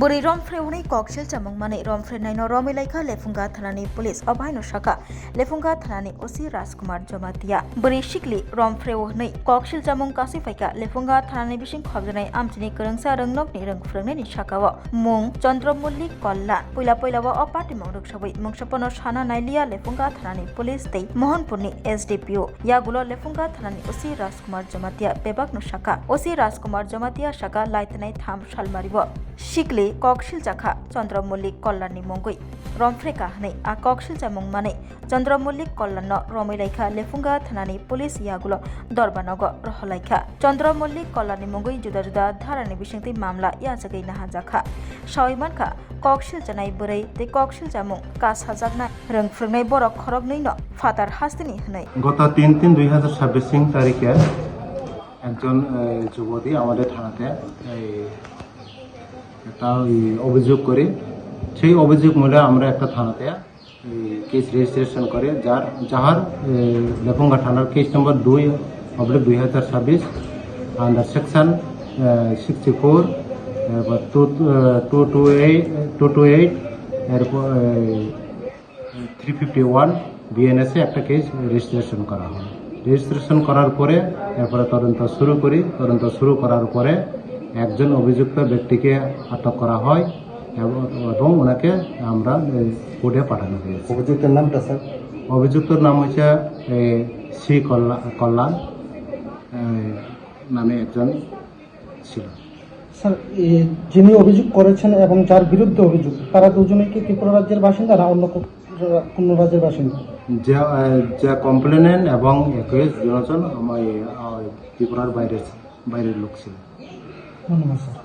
Buri romfreuni koksil chamung mani romfrenai no romilaika lefunga thanani police obaino shaka lefunga thanani osi Rajkumar Jamatia buri shikli romfreuni koksil chamung kasifaika lefunga thanani bising khobjanai amchini kerengsa rengnok ni rengfrenai ni shakawo mung Chandramulli Kollan poila o party mongduk sabai mungsapono sana nailia lefunga thanani police tei Mohanpurni SDPO yagulo lefunga thanani osi Rajkumar Jamatia bebak no shaka osi Rajkumar Jamatia shaka laitanai tham salmaribo Shikli koksil jakha Chandramulli Kollan ni mongoi romfreka hanai a koksil chamung mane Chandramulli Kollan no romilaika lefunga thanani police yagulo dorbanogo roholaika Chandramulli Kollan ni mongoi juda dharani bisingti mamla yajagai naha jakha sawaimanka koksil janai burai te koksil chamung kas hajakna rengfrengnai borok khorognai no fatar hastini hanai গত 3/3/2026 তারিখে একজন যুবতী আমাদের থানাতে একটা অভিযোগ করে সেই অভিযোগ মূলে আমরা একটা থানাতে কেস রেজিস্ট্রেশন করে যার লেফুঙ্গা থানার কেস নম্বর 2/2026 আন্ডার সেকশন 64 228 এরপর 351 বিএনএসে একটা কেস রেজিস্ট্রেশন করা হয়। রেজিস্ট্রেশন করার পরে এরপরে তদন্ত শুরু করার পরে একজন অভিযুক্ত ব্যক্তিকে আটক করা হয় এবং ওনাকে আমরা কোর্টে পাঠানো হয়েছে। অভিযুক্তের নামটা স্যার? অভিযুক্তর নাম হচ্ছে সি কল্যাণ নামে একজন ছিল। স্যার, যিনি অভিযোগ করেছেন এবং যার বিরুদ্ধে অভিযোগ তারা দুজনেই কি ত্রিপুরা রাজ্যের বাসিন্দা না অন্য কোন রাজ্যের বাসিন্দা? যে কমপ্লেনেন্ট এবং একুশ দুজন ত্রিপুরার বাইরের লোক ছিল। ধন্যবাদ স্যার।